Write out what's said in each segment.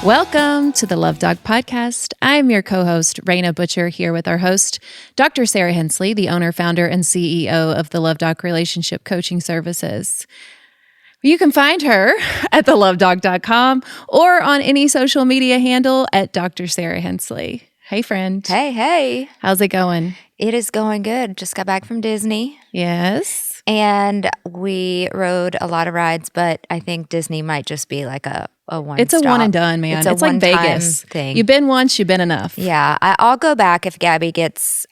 Welcome to the Love Dog Podcast. I'm your co-host, Raina Butcher, here with our host, Dr. Sarah Hensley, the owner, founder, and CEO of the Love Dog Relationship Coaching Services. You can find her at thelovedog.com or on any social media handle at Dr. Sarah Hensley. Hey, friend. Hey. How's it going? It is going good. Just got back from Disney. Yes. And we rode a lot of rides, but I think Disney might just be like a one It's a one and done, man. It's like Vegas thing. You've been once, you've been enough. Yeah. I'll go back if Gabby gets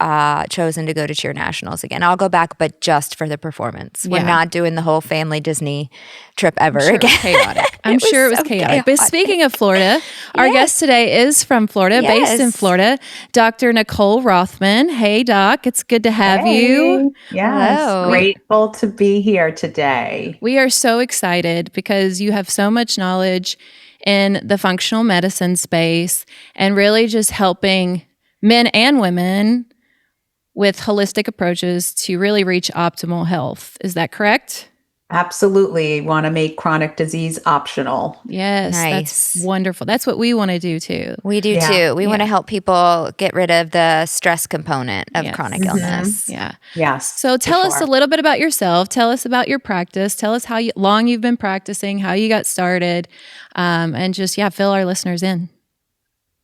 chosen to go to Cheer Nationals again. I'll go back, but just for the performance. We're not doing the whole family Disney trip ever again. Chaotic. I'm sure it was chaotic. But speaking of Florida, our guest today is from Florida, based in Florida, Dr. Nicole Rothman. Hey, Doc. It's good to have you. Yes. Hello. Grateful to be here today. We are so excited because you have so much knowledge in the functional medicine space and really just helping men and women with holistic approaches to really reach optimal health. Is that correct? Absolutely. Want to make chronic disease optional. Yes. Nice. That's wonderful. That's what we want to do too. We do too. We want to help people get rid of the stress component of chronic illness. Yeah. Yes. So tell us a little bit about yourself. Tell us about your practice. Tell us how long you've been practicing, how you got started, and just, fill our listeners in.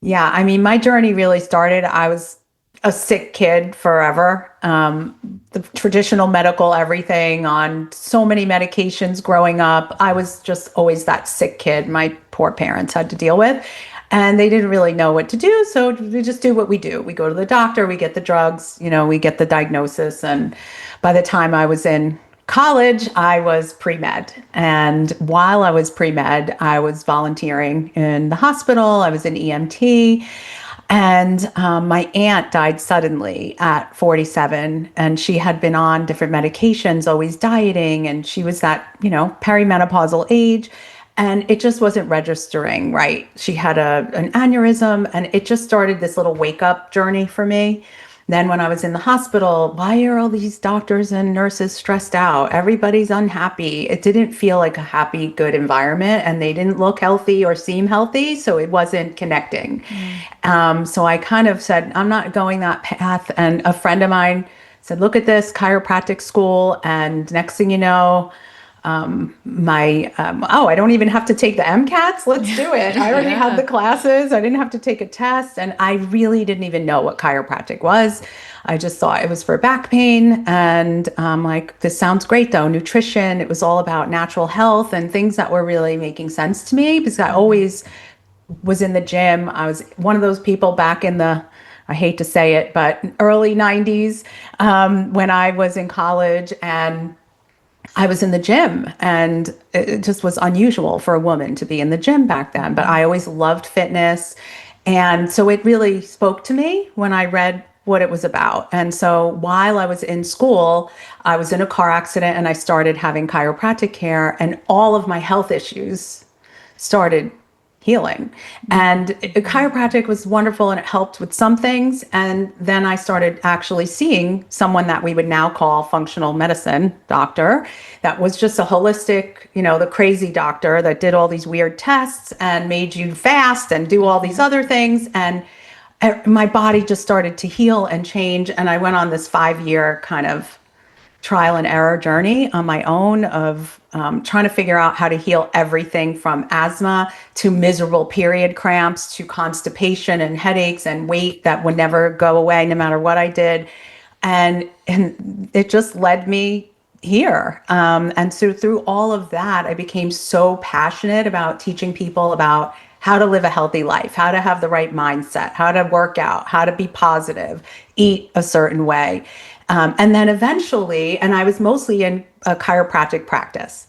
Yeah. I mean, my journey really started, I was a sick kid forever. The traditional medical everything on so many medications growing up. I was just always that sick kid my poor parents had to deal with. And they didn't really know what to do. So we just do what we do. We go to the doctor, we get the drugs, we get the diagnosis. And by the time I was in college, I was pre-med. And while I was pre-med, I was volunteering in the hospital. I was an EMT. And my aunt died suddenly at 47, and she had been on different medications, always dieting, and she was that, perimenopausal age, and it just wasn't registering right. She had an aneurysm, and it just started this little wake-up journey for me. Then when I was in the hospital, why are all these doctors and nurses stressed out? Everybody's unhappy. It didn't feel like a happy, good environment, and they didn't look healthy or seem healthy, so it wasn't connecting. So I kind of said, I'm not going that path. And a friend of mine said, look at this chiropractic school. And next thing you know, I don't even have to take the MCATs. Let's do it. I already had the classes. I didn't have to take a test. And I really didn't even know what chiropractic was. I just thought it was for back pain. And I'm like, this sounds great though. Nutrition. It was all about natural health and things that were really making sense to me because I always was in the gym. I was one of those people back in I hate to say it, but early 90s when I was in college, and I was in the gym, and it just was unusual for a woman to be in the gym back then. But I always loved fitness. And so it really spoke to me when I read what it was about. And so while I was in school, I was in a car accident and I started having chiropractic care, and all of my health issues started healing. And chiropractic was wonderful, and it helped with some things. And then I started actually seeing someone that we would now call functional medicine doctor. That was just a holistic, the crazy doctor that did all these weird tests and made you fast and do all these other things. And my body just started to heal and change. And I went on this 5-year kind of trial and error journey on my own of trying to figure out how to heal everything from asthma to miserable period cramps to constipation and headaches and weight that would never go away no matter what I did. And it just led me here. And so through all of that, I became so passionate about teaching people about how to live a healthy life, how to have the right mindset, how to work out, how to be positive, eat a certain way. And then eventually, and I was mostly in a chiropractic practice,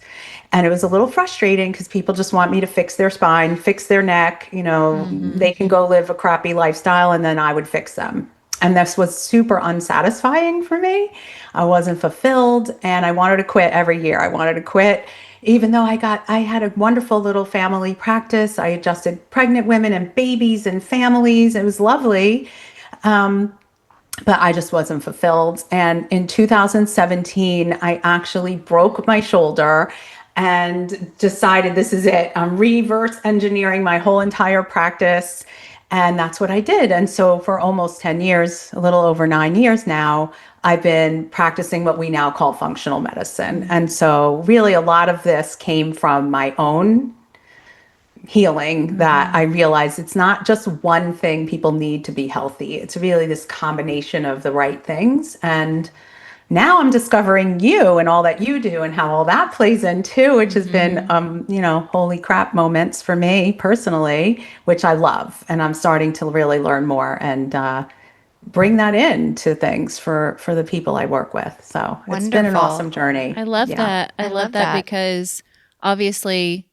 and it was a little frustrating because people just want me to fix their spine, fix their neck, they can go live a crappy lifestyle and then I would fix them. And this was super unsatisfying for me. I wasn't fulfilled, and I wanted to quit every year. I wanted to quit, even though I had a wonderful little family practice. I adjusted pregnant women and babies and families. It was lovely. But I just wasn't fulfilled. And in 2017, I actually broke my shoulder and decided this is it. I'm reverse engineering my whole entire practice. And that's what I did. And so for almost 10 years, a little over 9 years now, I've been practicing what we now call functional medicine. And so really a lot of this came from my own healing, that I realized it's not just one thing people need to be healthy. It's really this combination of the right things. And now I'm discovering you and all that you do and how all that plays in too, which has been, holy crap moments for me personally, which I love. And I'm starting to really learn more and bring that into things for the people I work with. So it's been an awesome journey. I love that. I love that because obviously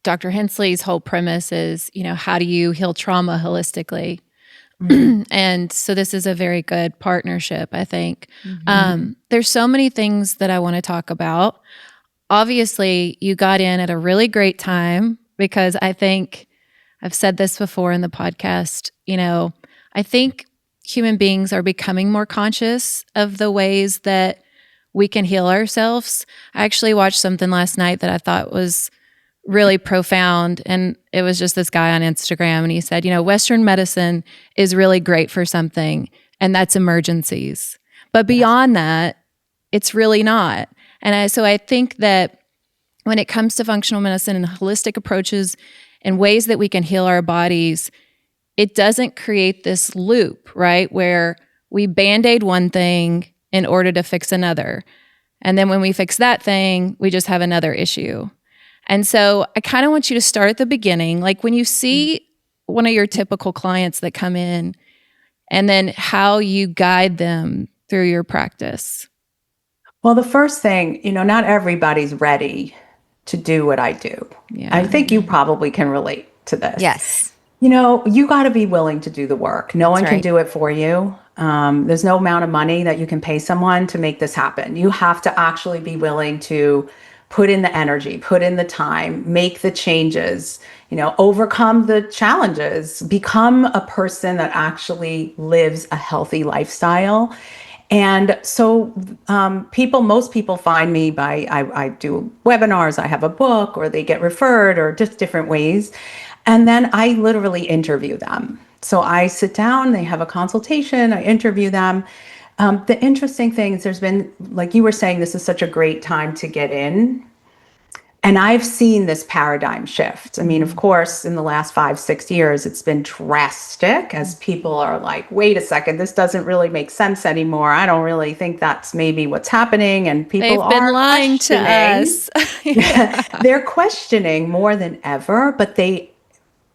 Dr. Hensley's whole premise is, how do you heal trauma holistically? And so this is a very good partnership, I think. There's so many things that I want to talk about. Obviously, you got in at a really great time because I think I've said this before in the podcast, I think human beings are becoming more conscious of the ways that we can heal ourselves. I actually watched something last night that I thought was really profound. And it was just this guy on Instagram. And he said, Western medicine is really great for something, and that's emergencies. But beyond that, it's really not. And so I think that when it comes to functional medicine and holistic approaches and ways that we can heal our bodies, it doesn't create this loop, right? Where we Band-Aid one thing in order to fix another. And then when we fix that thing, we just have another issue. And so I kind of want you to start at the beginning, like when you see one of your typical clients that come in, and then how you guide them through your practice. Well, the first thing, not everybody's ready to do what I do. Yeah. I think you probably can relate to this. Yes. You got to be willing to do the work. No one can right. do it for you. There's no amount of money that you can pay someone to make this happen. You have to actually be willing to put in the energy, put in the time, make the changes, overcome the challenges, become a person that actually lives a healthy lifestyle. And so most people find me by, I do webinars, I have a book, or they get referred, or just different ways. And then I literally interview them. So I sit down, they have a consultation, I interview them. The interesting thing is there's been, like you were saying, this is such a great time to get in. And I've seen this paradigm shift. I mean, of course, in the last 5-6 years, it's been drastic as people are like, wait a second, this doesn't really make sense anymore. I don't really think that's maybe what's happening. And people They've been lying to us. They're questioning more than ever, but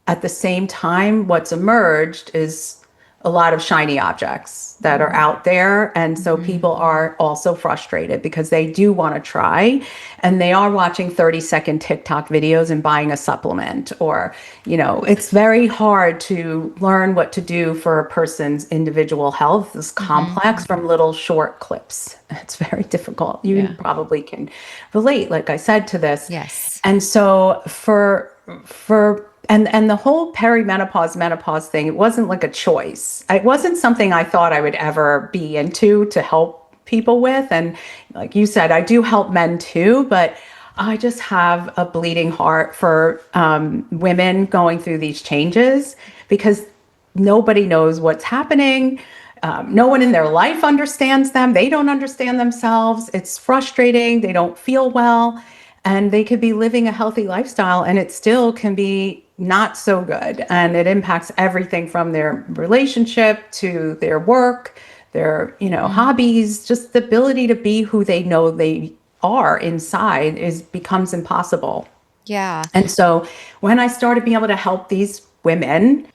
at the same time, what's emerged is a lot of shiny objects that are out there. And so people are also frustrated because they do want to try, and they are watching 30-second TikTok videos and buying a supplement, or, it's very hard to learn what to do for a person's individual health. It's complex from little short clips. It's very difficult. You probably can relate, like I said, to this. Yes. And so and the whole perimenopause, menopause thing, it wasn't like a choice. It wasn't something I thought I would ever be into to help people with. And like you said, I do help men too, but I just have a bleeding heart for women going through these changes, because nobody knows what's happening. No one in their life understands them. They don't understand themselves. It's frustrating. They don't feel well. And they could be living a healthy lifestyle, and it still can be not so good. And it impacts everything from their relationship to their work, their, hobbies, just the ability to be who they know they are inside becomes impossible. Yeah. And so when I started being able to help these women,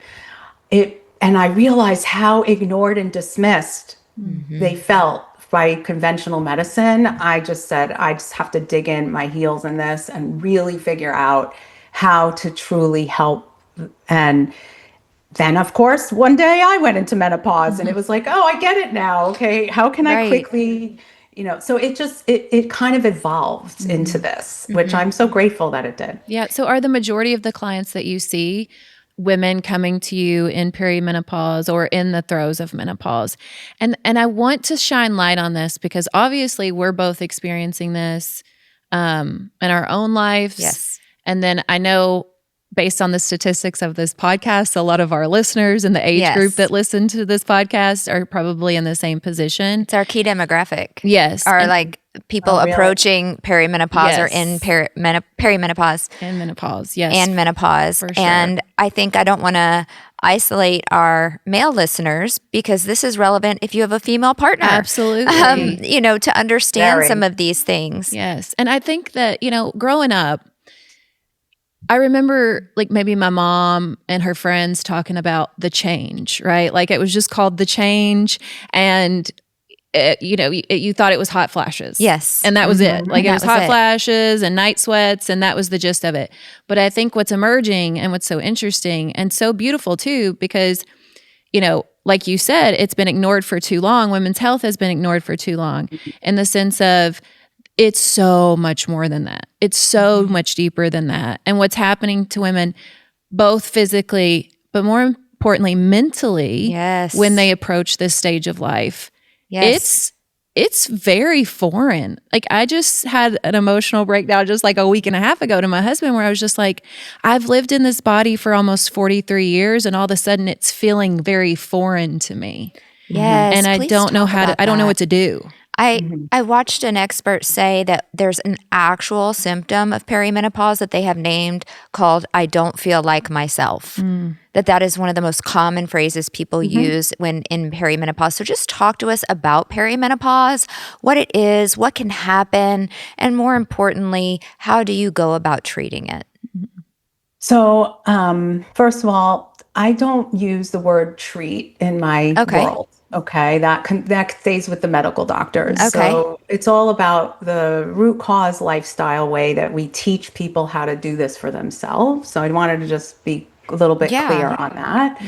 and I realized how ignored and dismissed they felt by conventional medicine, I just said, I just have to dig in my heels in this and really figure out how to truly help. And then, of course, one day I went into menopause and it was like, oh, I get it now. Okay, how can I quickly, so it kind of evolved into this, which I'm so grateful that it did. Yeah. So are the majority of the clients that you see women coming to you in perimenopause or in the throes of menopause? And I want to shine light on this because obviously we're both experiencing this in our own lives. Yes. And then I know based on the statistics of this podcast, a lot of our listeners and the age group that listen to this podcast are probably in the same position. It's our key demographic. Yes. Are like people approaching perimenopause or in perimenopause. And menopause, yes. And menopause. For sure. And I think I don't want to isolate our male listeners because this is relevant if you have a female partner. Absolutely. You know, to understand some of these things. Yes. And I think that, you know, growing up, I remember like maybe my mom and her friends talking about the change, right? Like it was just called the change. And, you know, you thought it was hot flashes. Yes. And that was it. Like it was hot flashes and night sweats. And that was the gist of it. But I think what's emerging and what's so interesting and so beautiful too, because, you know, like you said, it's been ignored for too long. Women's health has been ignored for too long in the sense of, it's so much more than that. It's so much deeper than that. And what's happening to women, both physically, but more importantly, mentally, when they approach this stage of life, it's very foreign. Like I just had an emotional breakdown just like a week and a half ago to my husband where I was just like, I've lived in this body for almost 43 years and all of a sudden it's feeling very foreign to me. Yes. And I don't know how to, I don't know what to do. I watched an expert say that there's an actual symptom of perimenopause that they have named called I don't feel like myself. That is one of the most common phrases people use when in perimenopause. So just talk to us about perimenopause, what it is, what can happen, and more importantly, how do you go about treating it? So first of all, I don't use the word treat in my world. Okay, that stays with the medical doctors. Okay. So it's all about the root cause lifestyle way that we teach people how to do this for themselves. So I wanted to just be a little bit clear on that.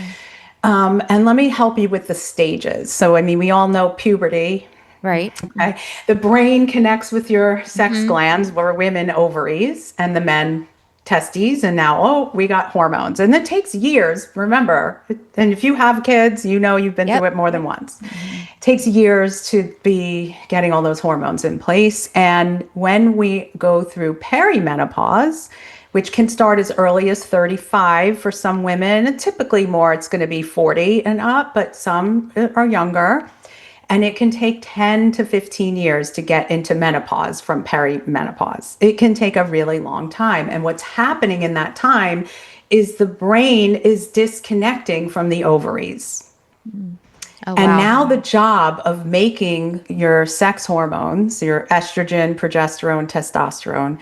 And let me help you with the stages. So, I mean, we all know puberty. Right. Okay. The brain connects with your sex glands, where women ovaries and the men testes, and now we got hormones, and it takes years, remember, and if you have kids, you know you've been through it more than once. It takes years to be getting all those hormones in place. And when we go through perimenopause, which can start as early as 35 for some women, and typically more it's going to be 40 and up, but some are younger. And it can take 10 to 15 years to get into menopause from perimenopause. It can take a really long time. And what's happening in that time is the brain is disconnecting from the ovaries. And now the job of making your sex hormones, your estrogen, progesterone, testosterone,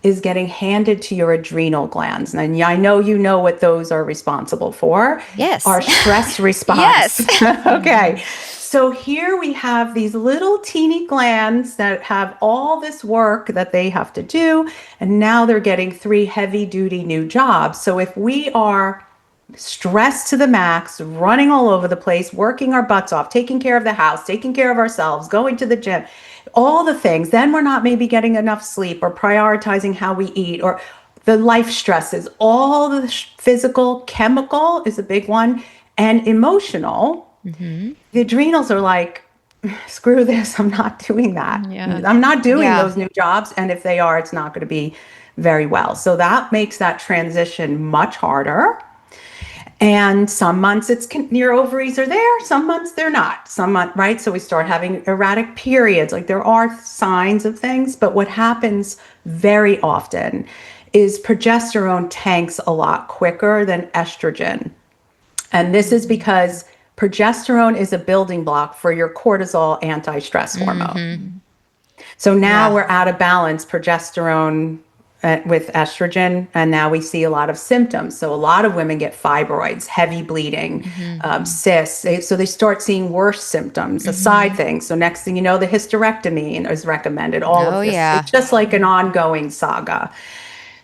is getting handed to your adrenal glands. And I know you know what those are responsible for. Yes. Our stress response. Yes. Okay. So here we have these little teeny glands that have all this work that they have to do. And now they're getting 3 heavy duty new jobs. So if we are stressed to the max, running all over the place, working our butts off, taking care of the house, taking care of ourselves, going to the gym, all the things, then we're not maybe getting enough sleep or prioritizing how we eat or the life stresses, all the physical, chemical is a big one, and emotional. The adrenals are like, screw this, I'm not doing that. I'm not doing those new jobs. And if they are, it's not going to be very well. So that makes that transition much harder. And some months your ovaries are there, some months they're not. Some months, right? So we start having erratic periods. Like there are signs of things, but what happens very often is progesterone tanks a lot quicker than estrogen. And this is because progesterone is a building block for your cortisol anti-stress hormone. So now we're out of balance, progesterone with estrogen, and now we see a lot of symptoms. So a lot of women get fibroids, heavy bleeding, cysts. So they start seeing worse symptoms, side things. So next thing you know, the hysterectomy is recommended. All of this. It's just like an ongoing saga.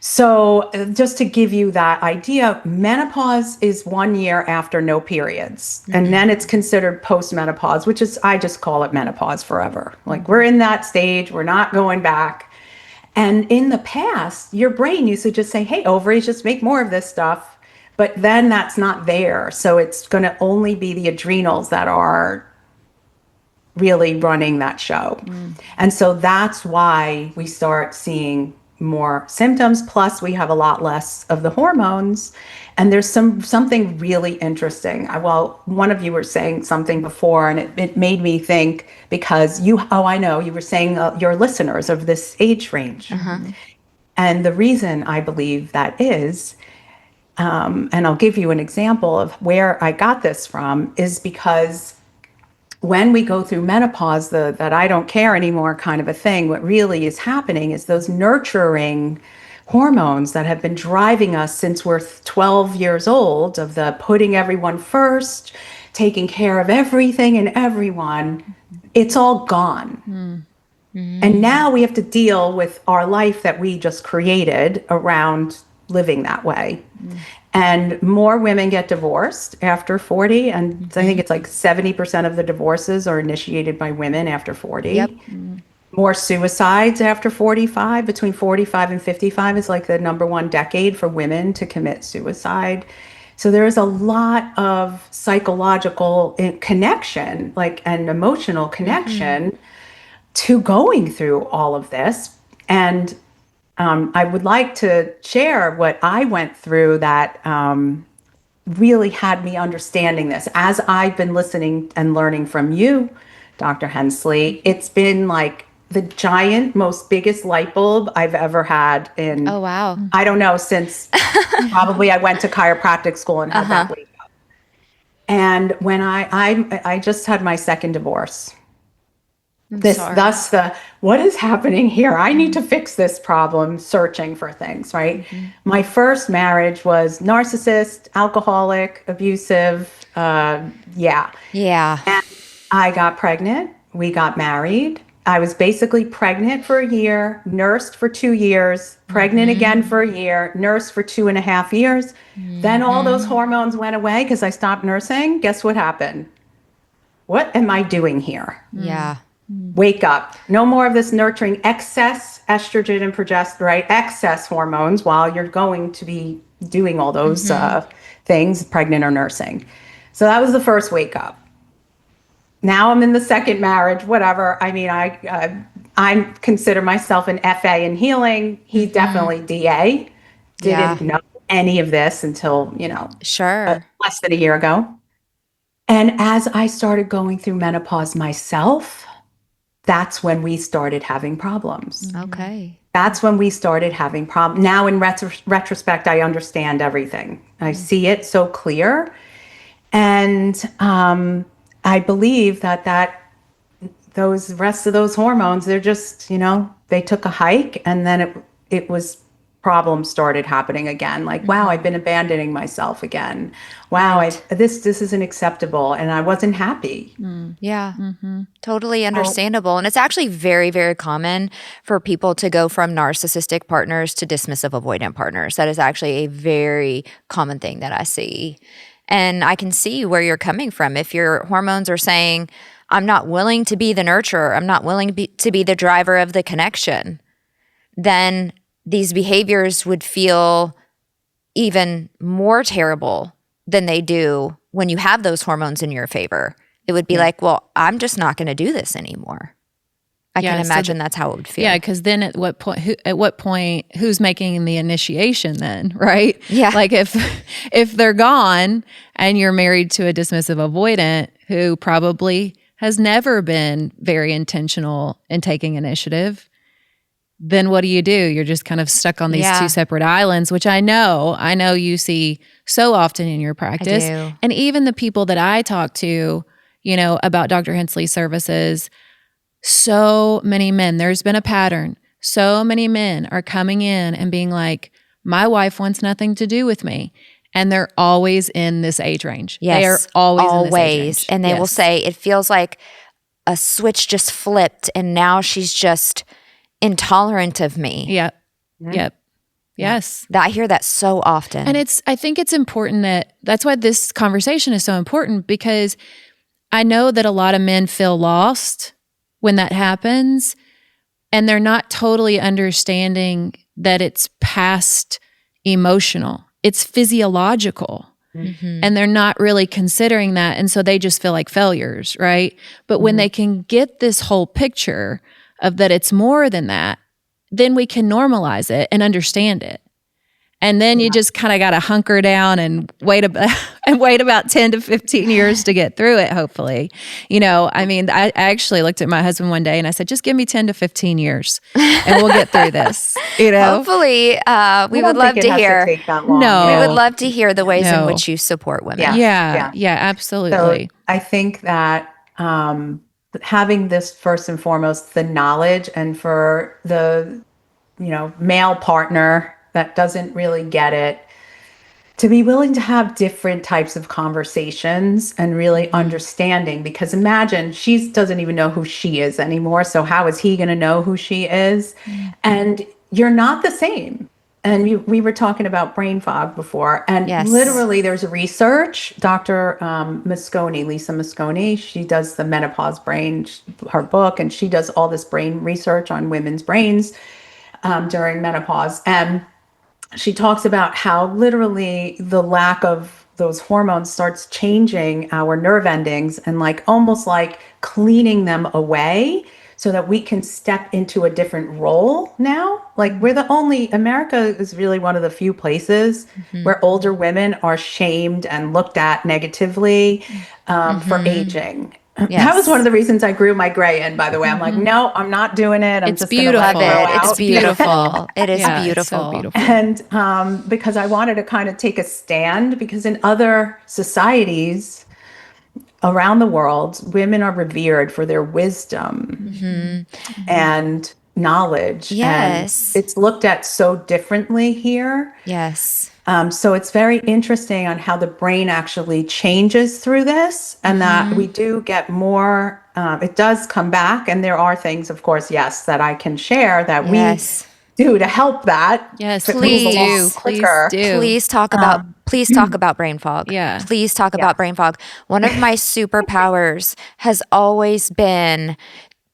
So just to give you that idea, menopause is 1 year after no periods. And then it's considered postmenopause, which is, I just call it menopause forever. Like we're in that stage, we're not going back. And in the past, your brain used to just say, hey, ovaries, just make more of this stuff. But then that's not there. So it's going to only be the adrenals that are really running that show. And so that's why we start seeing more symptoms. Plus, we have a lot less of the hormones. And there's something really interesting. Well, one of you were saying something before, and it made me think, because I know, you were saying your listeners of this age range. And the reason I believe that is, and I'll give you an example of where I got this from, is because when we go through menopause, that I don't care anymore kind of a thing, what really is happening is those nurturing hormones that have been driving us since we're 12 years old, of the putting everyone first, taking care of everything and everyone, it's all gone. And now we have to deal with our life that we just created around living that way. And more women get divorced after 40. And I think it's like 70% of the divorces are initiated by women after 40. Yep. More suicides after 45. Between 45 and 55 is like the number one decade for women to commit suicide. So there's a lot of psychological connection, and emotional connection to going through all of this. And I would like to share what I went through that really had me understanding this. As I've been listening and learning from you, Dr. Hensley, it's been like the most biggest light bulb I've ever had in, Oh, wow. I don't know, since probably I went to chiropractic school and had that wake up. And when I just had my second divorce. Thus what is happening here? I need to fix this problem, searching for things, right? My first marriage was narcissist, alcoholic, abusive. Yeah. And I got pregnant. We got married. I was basically pregnant for a year, nursed for 2 years, pregnant again for a year, nursed for 2.5 years. Then all those hormones went away because I stopped nursing. Guess what happened? What am I doing here? Yeah. Wake up. No more of this nurturing, excess estrogen and progesterone, right? Excess hormones while you're going to be doing all those things, pregnant or nursing. So that was the first wake up. Now I'm in the second marriage, whatever. I mean, I consider myself an FA in healing. He's definitely DA. Didn't know any of this until, less than a year ago. And as I started going through menopause myself, that's when we started having problems. Okay. That's when we started having problems. Now, in retrospect, I understand everything. I see it so clear. And I believe that those rest of those hormones, they're just, they took a hike, and then it was problems started happening again. Like, wow, I've been abandoning myself again. Wow, this isn't acceptable. And I wasn't happy. Yeah, totally understandable. And it's actually very, very common for people to go from narcissistic partners to dismissive avoidant partners. That is actually a very common thing that I see. And I can see where you're coming from. If your hormones are saying, I'm not willing to be the nurturer, I'm not willing to be the driver of the connection, then these behaviors would feel even more terrible than they do when you have those hormones in your favor. It would be like, well, I'm just not going to do this anymore. I can imagine that's how it would feel. Yeah, because then at what point, who's making the initiation then, right? Yeah. Like if they're gone and you're married to a dismissive avoidant who probably has never been very intentional in taking initiative, then what do? You're just kind of stuck on these two separate islands, which I know you see so often in your practice. I do. And even the people that I talk to, about Dr. Hensley services, so many men, there's been a pattern. So many men are coming in and being like, my wife wants nothing to do with me. And they're always in this age range. Yes, they are always in this age range. And they will say, it feels like a switch just flipped and now she's just intolerant of me. Yep. Yes. I hear that so often. And I think it's important that's why this conversation is so important, because I know that a lot of men feel lost when that happens, and they're not totally understanding that it's past emotional. It's physiological. And they're not really considering that. And so they just feel like failures, right? But when they can get this whole picture of that it's more than that, then we can normalize it and understand it. And then you just kind of got to hunker down and wait about 10 to 15 years to get through it, hopefully. I mean, I actually looked at my husband one day and I said, just give me 10 to 15 years and we'll get through this. Hopefully, we would love to hear. No. We would love to hear the ways in which you support women. Yeah, absolutely. So I think that having this first and foremost, the knowledge, and for the male partner that doesn't really get it, to be willing to have different types of conversations and really understanding, because imagine she doesn't even know who she is anymore. So how is he going to know who she is? And you're not the same. And we were talking about brain fog before, and literally there's research. Dr. Lisa Mosconi, she does the Menopause Brain, her book, and she does all this brain research on women's brains during menopause. And she talks about how literally the lack of those hormones starts changing our nerve endings and almost like cleaning them away so that we can step into a different role now. America is really one of the few places where older women are shamed and looked at negatively for aging. Yes. That was one of the reasons I grew my gray in, by the way. I'm like, no, I'm not doing it. It's beautiful. It's beautiful. It is beautiful. It's so beautiful. And because I wanted to kind of take a stand, because in other societies around the world, women are revered for their wisdom and knowledge. Yes. And it's looked at so differently here. Yes. So it's very interesting on how the brain actually changes through this, and that we do get more, it does come back. And there are things, of course, that I can share that we do to help that. Yes, please do. Please talk about brain fog. Yeah. Please talk about brain fog. One of my superpowers has always been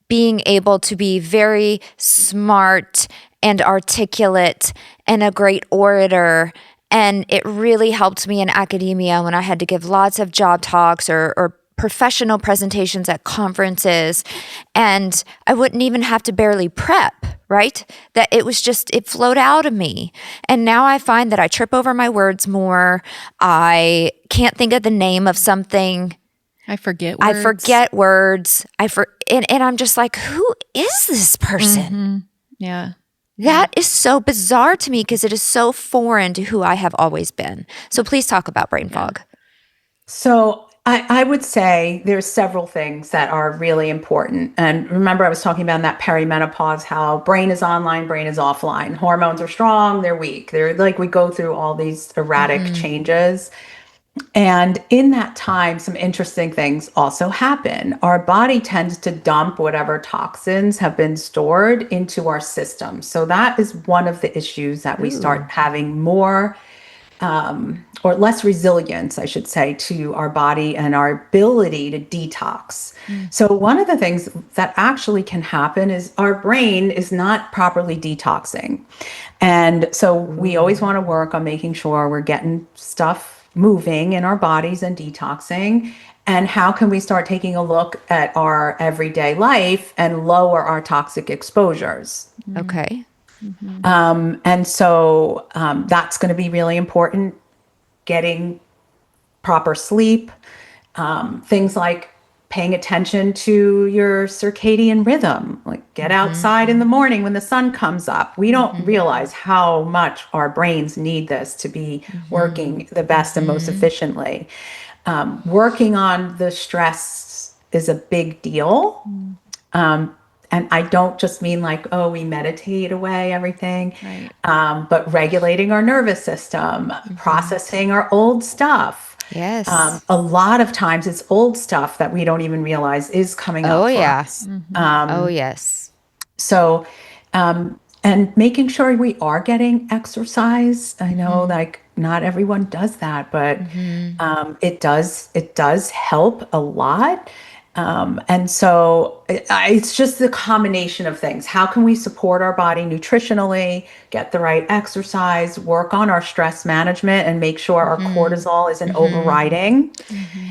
being able to be very smart and articulate and a great orator. And it really helped me in academia when I had to give lots of job talks or professional presentations at conferences. And I wouldn't even have to barely prep, right? That it flowed out of me. And now I find that I trip over my words more. I can't think of the name of something. I forget words. And I'm just like, who is this person? Yeah. That is so bizarre to me because it is so foreign to who I have always been. So please talk about brain fog. So I would say there's several things that are really important. And remember, I was talking about in that perimenopause, how brain is online, brain is offline. Hormones are strong, they're weak. They're we go through all these erratic changes. And in that time, some interesting things also happen. Our body tends to dump whatever toxins have been stored into our system. So that is one of the issues that we start having more or less resilience, I should say, to our body and our ability to detox. So one of the things that actually can happen is our brain is not properly detoxing. And so we always want to work on making sure we're getting stuff moving in our bodies and detoxing. And how can we start taking a look at our everyday life and lower our toxic exposures? Okay. And so that's going to be really important. Getting proper sleep, things like paying attention to your circadian rhythm, get outside in the morning when the sun comes up. We don't realize how much our brains need this to be working the best and most efficiently. Working on the stress is a big deal. And I don't just mean we meditate away everything, but regulating our nervous system, processing our old stuff. Yes. A lot of times it's old stuff that we don't even realize is coming up. Us. Oh, yes. So, and making sure we are getting exercise. I know not everyone does that, but it does help a lot. And so it's just the combination of things. How can we support our body nutritionally, get the right exercise, work on our stress management, and make sure our cortisol isn't overriding?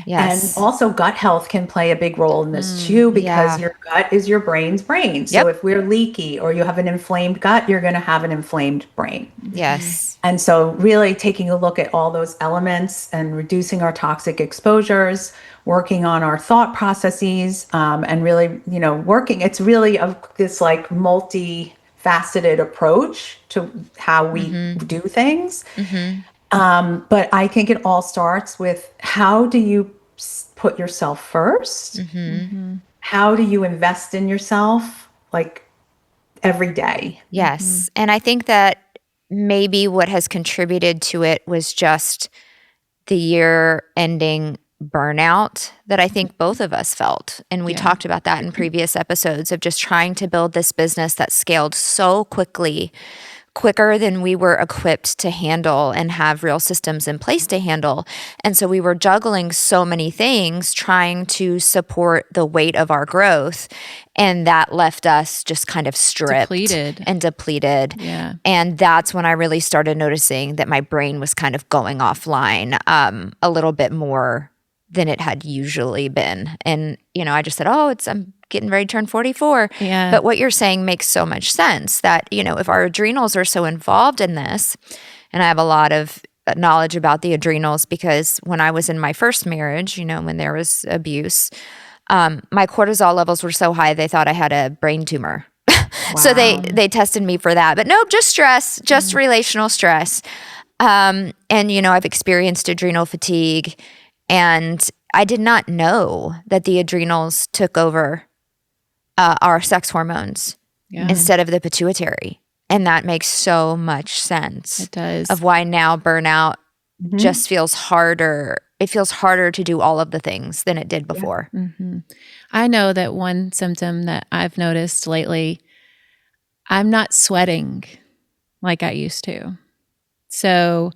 Yes. And also gut health can play a big role in this too, because your gut is your brain's brain. So if we're leaky or you have an inflamed gut, you're going to have an inflamed brain. Yes. And so really taking a look at all those elements and reducing our toxic exposures, working on our thought processes, and really, working, it's really this like multifaceted approach to how we do things. But I think it all starts with, how do you put yourself first? How do you invest in yourself, like, every day? Yes. And I think that maybe what has contributed to it was just the year ending burnout that I think both of us felt. And we talked about that in previous episodes, of just trying to build this business that scaled so quickly, quicker than we were equipped to handle and have real systems in place to handle. And so we were juggling so many things, trying to support the weight of our growth. And that left us just kind of stripped and depleted. Yeah. And that's when I really started noticing that my brain was kind of going offline a little bit more than it had usually been. And, I just said, I'm getting ready to turn 44. Yeah. But what you're saying makes so much sense, that, if our adrenals are so involved in this, and I have a lot of knowledge about the adrenals, because when I was in my first marriage, when there was abuse, my cortisol levels were so high, they thought I had a brain tumor. So they tested me for that. But no, just stress, just relational stress. And, I've experienced adrenal fatigue, and I did not know that the adrenals took over our sex hormones instead of the pituitary. And that makes so much sense. It does. Of why now burnout just feels harder. It feels harder to do all of the things than it did before. I know that one symptom that I've noticed lately, I'm not sweating like I used to. So,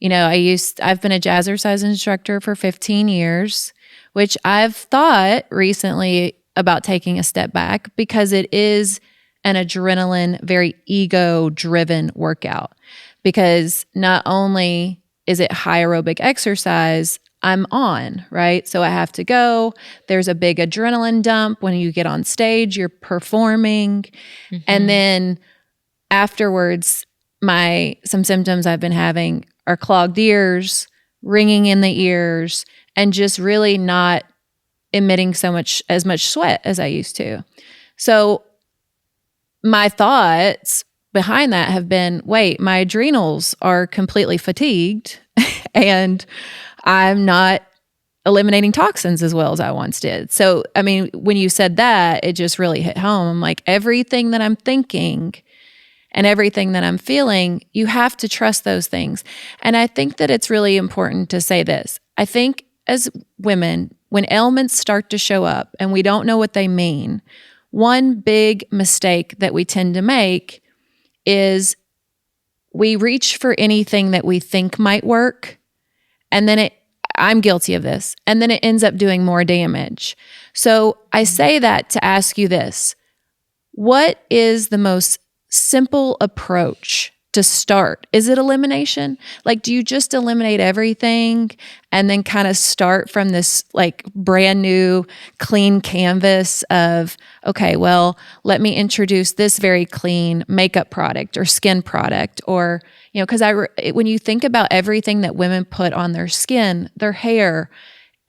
I've been a jazzercise instructor for 15 years, which I've thought recently about taking a step back, because it is an adrenaline, very ego-driven workout. Because not only is it high aerobic exercise, I'm on, right? So I have to go. There's a big adrenaline dump when you get on stage, you're performing. And then afterwards, some symptoms I've been having are clogged ears, ringing in the ears, and just really not emitting as much sweat as I used to. So my thoughts behind that have been, wait, my adrenals are completely fatigued and I'm not eliminating toxins as well as I once did. So, when you said that, it just really hit home. I'm like, everything that I'm thinking and everything that I'm feeling, you have to trust those things. And I think that it's really important to say this. I think as women, when ailments start to show up and we don't know what they mean, one big mistake that we tend to make is we reach for anything that we think might work, and then I'm guilty of this, and then it ends up doing more damage. So I say that to ask you this. What is the most simple approach to start? Is it elimination? Like, do you just eliminate everything and then kind of start from this like brand new clean canvas of, okay, well, let me introduce this very clean makeup product or skin product, or, because when you think about everything that women put on their skin, their hair,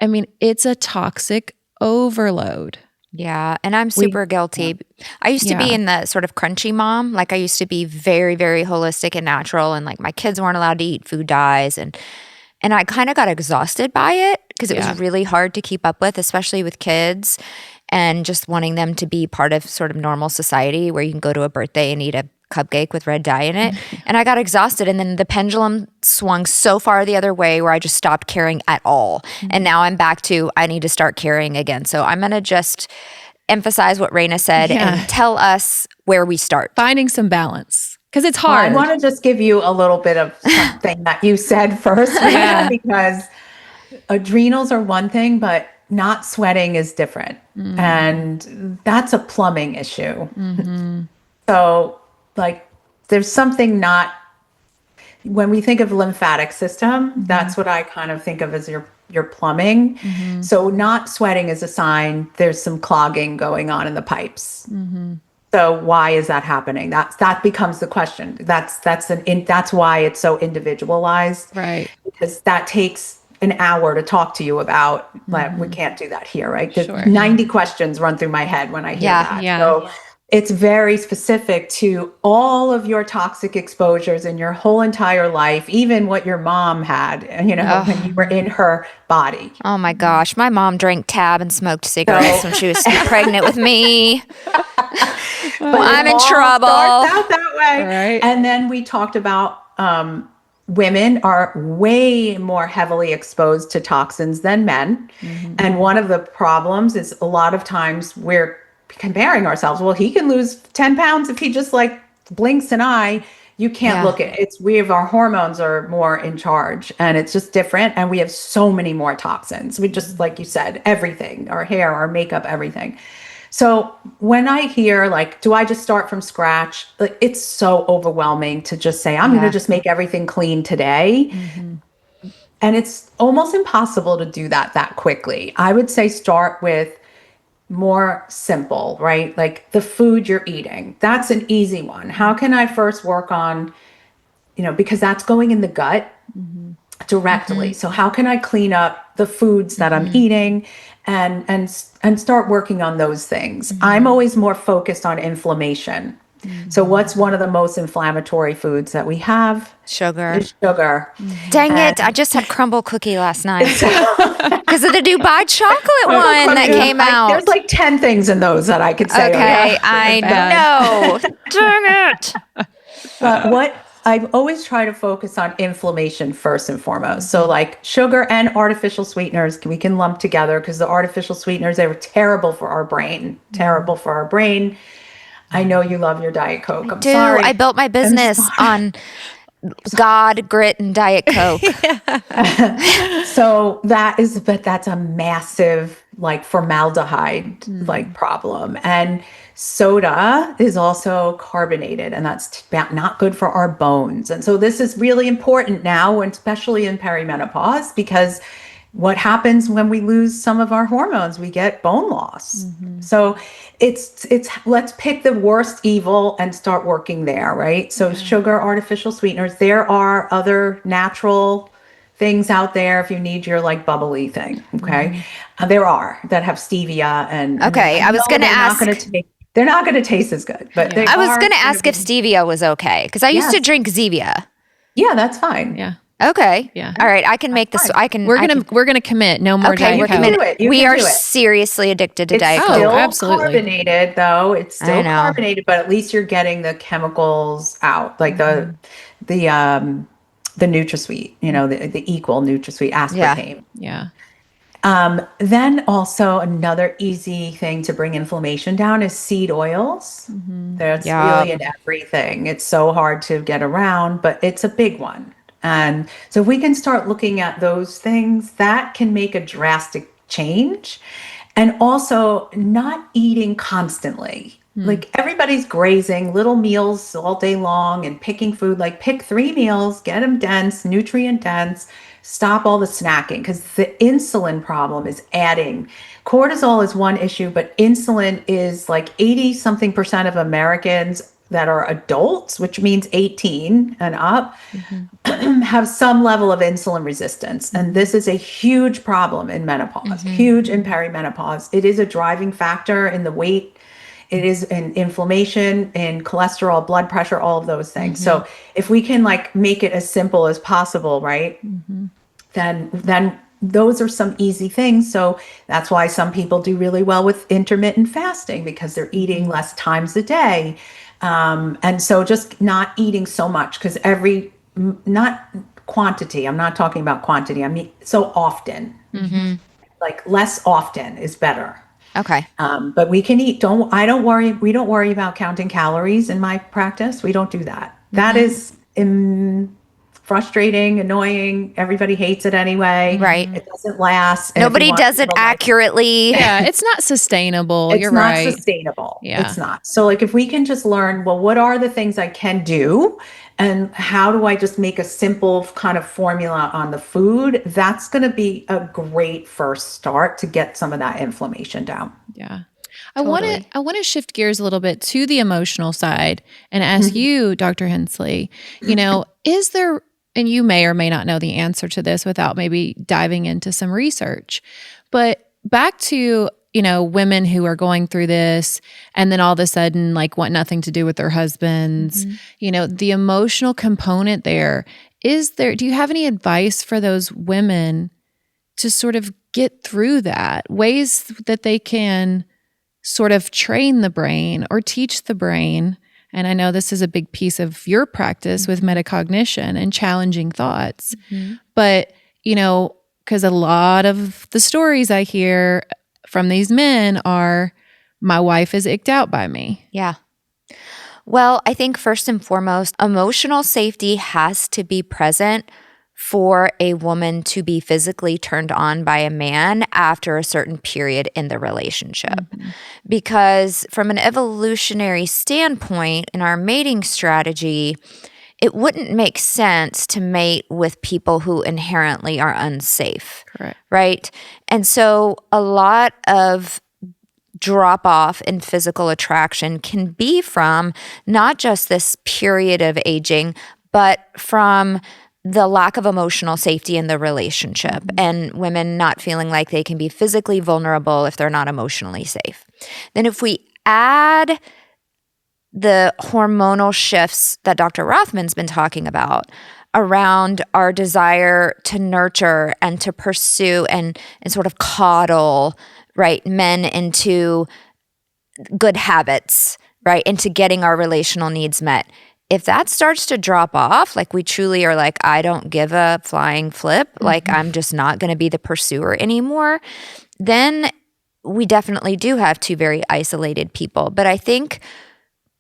it's a toxic overload. Yeah. And I'm super guilty. I used to be in the sort of crunchy mom. Like, I used to be very, very holistic and natural. And like, my kids weren't allowed to eat food dyes. And I kind of got exhausted by it, because it was really hard to keep up with, especially with kids, and just wanting them to be part of sort of normal society where you can go to a birthday and eat a cupcake with red dye in it. And I got exhausted. And then the pendulum swung so far the other way where I just stopped caring at all. And now I'm back to, I need to start caring again. So I'm going to just emphasize what Raina said and tell us where we start. Finding some balance, because it's hard. I want to just give you a little bit of something that you said first, because adrenals are one thing, but not sweating is different. And that's a plumbing issue. So like there's something not, when we think of lymphatic system, that's what I kind of think of as your plumbing. So not sweating is a sign there's some clogging going on in the pipes. So why is that happening? That becomes the question. That's why it's so individualized, Right. because that takes an hour to talk to you about. But we can't do that here, right? Sure. 90 questions run through my head when I hear that. Yeah. So it's very specific to all of your toxic exposures in your whole entire life, even what your mom had, when you were in her body. Oh my gosh. My mom drank tab and smoked cigarettes when she was pregnant with me. I'm in trouble. Starts out that way. Right. And then we talked about women are way more heavily exposed to toxins than men. And one of the problems is a lot of times we're comparing ourselves. Well, he can lose 10 pounds if he just like blinks an eye. You can't look at it. Our hormones are more in charge, and it's just different. And we have so many more toxins. We just, like you said, everything, our hair, our makeup, everything. So when I hear like, do I just start from scratch? Like, it's so overwhelming to just say, I'm going to just make everything clean today. And it's almost impossible to do that quickly. I would say start with more simple, right? Like the food you're eating. That's an easy one. How can I first work on, because that's going in the gut directly. So how can I clean up the foods that I'm eating and start working on those things? I'm always more focused on inflammation. So what's one of the most inflammatory foods that we have? Sugar. Is sugar. Dang it. I just had crumble cookie last night because of the Dubai chocolate one that came out. There's like 10 things in those that I could say. Okay, I know. Dang it. But what I always try to focus on inflammation first and foremost. So like sugar and artificial sweeteners, we can lump together because the artificial sweeteners, they were terrible for our brain, I know you love your Diet Coke. I'm sorry. I built my business on God, grit, and Diet Coke. So that's a massive like formaldehyde like problem. And soda is also carbonated, and that's not good for our bones. And so this is really important now, and especially in perimenopause, because what happens when we lose some of our hormones? We get bone loss. So it's let's pick the worst evil and start working there, right? So sugar, artificial sweeteners, there are other natural things out there if you need your like bubbly thing, okay? There are that have stevia and I was going to ask. They're not going to taste as good, but I was going to ask if stevia was okay because I used to drink Zevia. Yeah, that's fine. Yeah. Okay. Yeah. All right. I can make this. We're gonna commit. No more Diet we're Coke. committed. We are seriously addicted to Diet Coke. Still absolutely. Carbonated, though. It's still carbonated, but at least you're getting the chemicals out, like the NutraSweet. The equal NutraSweet aspartame. Yeah. Then also another easy thing to bring inflammation down is seed oils. That's really in everything. It's so hard to get around, but it's a big one. And so if we can start looking at those things, that can make a drastic change. And also not eating constantly. Like everybody's grazing little meals all day long and picking food, like pick 3 meals, get them dense, nutrient dense, stop all the snacking, because the insulin problem is adding. Cortisol is one issue, but insulin is like 80 something % of Americans that are adults, which means 18 and up, have some level of insulin resistance. And this is a huge problem in menopause, huge in perimenopause. It is a driving factor in the weight. It is in inflammation, in cholesterol, blood pressure, all of those things. So if we can like make it as simple as possible, right? Then those are some easy things. So that's why some people do really well with intermittent fasting, because they're eating less times a day. And so just not eating so much, because not quantity, I'm not talking about quantity, I mean so often. Like less often is better. Okay. But we can eat. We don't worry about counting calories in my practice. We don't do that. That is for frustrating, annoying. Everybody hates it anyway. Right. It doesn't last. And if you Nobody want does it people to like accurately. Yeah, it's not sustainable. it's You're not right. sustainable. Yeah. It's not. So like if we can just learn, well, what are the things I can do and how do I just make a simple kind of formula on the food? That's going to be a great first start to get some of that inflammation down. Yeah. Totally. I want to shift gears a little bit to the emotional side and ask you, Dr. Hensley, is there, and you may or may not know the answer to this without maybe diving into some research, but back to, women who are going through this and then all of a sudden like want nothing to do with their husbands, the emotional component there, do you have any advice for those women to sort of get through that, ways that they can sort of train the brain or teach the brain? And I know this is a big piece of your practice with metacognition and challenging thoughts, but, because a lot of the stories I hear from these men are, my wife is icked out by me. Yeah. Well, I think first and foremost, emotional safety has to be present for a woman to be physically turned on by a man after a certain period in the relationship. Because from an evolutionary standpoint, in our mating strategy, it wouldn't make sense to mate with people who inherently are unsafe. Correct. Right? And so a lot of drop off in physical attraction can be from not just this period of aging, but from the lack of emotional safety in the relationship and women not feeling like they can be physically vulnerable if they're not emotionally safe. Then if we add the hormonal shifts that Dr. Rothman's been talking about around our desire to nurture and to pursue and sort of coddle, right, men into good habits, right, into getting our relational needs met. If that starts to drop off, like we truly are like, I don't give a flying flip, like I'm just not going to be the pursuer anymore, then we definitely do have two very isolated people. But I think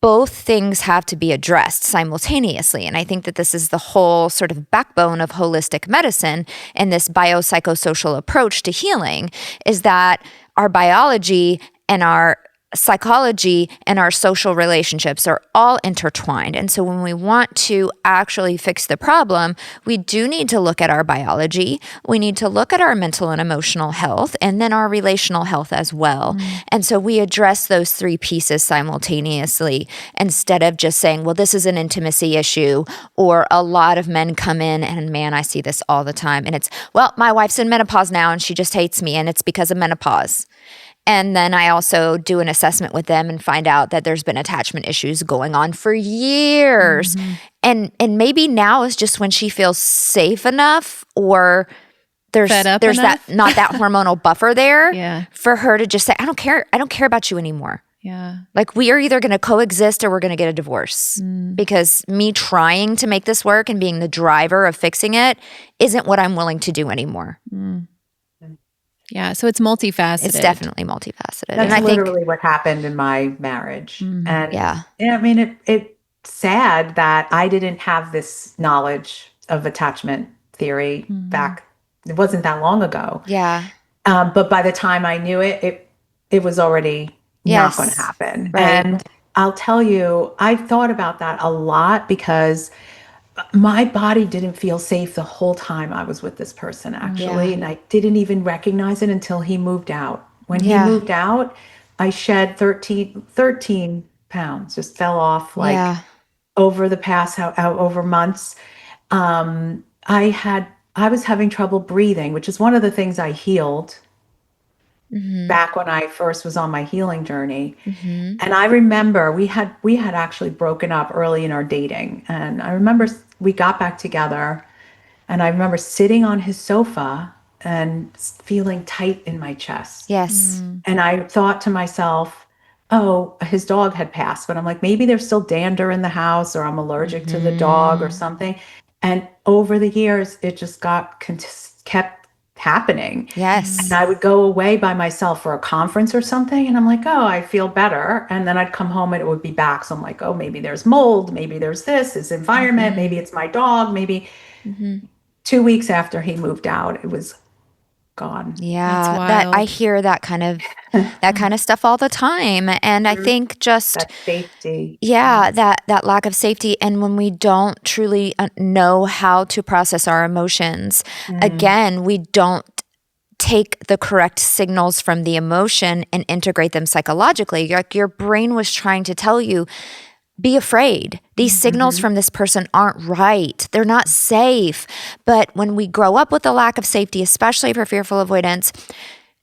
both things have to be addressed simultaneously. And I think that this is the whole sort of backbone of holistic medicine and this biopsychosocial approach to healing, is that our biology and our psychology and our social relationships are all intertwined. And so when we want to actually fix the problem, we do need to look at our biology. We need to look at our mental and emotional health and then our relational health as well. And so we address those three pieces simultaneously instead of just saying, well, this is an intimacy issue, or a lot of men come in and man, I see this all the time. And it's, well, my wife's in menopause now and she just hates me and it's because of menopause. And then I also do an assessment with them and find out that there's been attachment issues going on for years. And maybe now is just when she feels safe enough, or there's enough? that not that hormonal buffer there Yeah. for her to just say, I don't care about you anymore. Yeah. Like we are either going to coexist or we're going to get a divorce, because me trying to make this work and being the driver of fixing it isn't what I'm willing to do anymore. Yeah. So it's multifaceted. It's definitely multifaceted. That's and I literally think what happened in my marriage. And yeah. I mean, it's sad that I didn't have this knowledge of attachment theory back. It wasn't that long ago. Yeah. But by the time I knew it, it was already not going to happen. Right. And I'll tell you, I've thought about that a lot because my body didn't feel safe the whole time I was with this person, actually. Yeah. And I didn't even recognize it until he moved out. When he Yeah. moved out, I shed 13 pounds, just fell off like over the past, over months. I was having trouble breathing, which is one of the things I healed back when I first was on my healing journey. And I remember we had actually broken up early in our dating. And I remember we got back together and I remember sitting on his sofa and feeling tight in my chest. Yes. And I thought to myself, oh, his dog had passed, but I'm like, maybe there's still dander in the house, or I'm allergic to the dog or something. And over the years, it just kept happening. Yes. And I would go away by myself for a conference or something. And I'm like, oh, I feel better. And then I'd come home and it would be back. So I'm like, oh, maybe there's mold. Maybe there's this environment. Maybe it's my dog. Maybe. 2 weeks after he moved out, it was gone. Yeah, That's that I wild. hear that kind of stuff all the time. And I think just That safety. that lack of safety, and when we don't truly know how to process our emotions, again, we don't take the correct signals from the emotion and integrate them psychologically. Like your brain was trying to tell you, be afraid. These signals from this person aren't right. They're not safe. But when we grow up with a lack of safety, especially for fearful avoidance,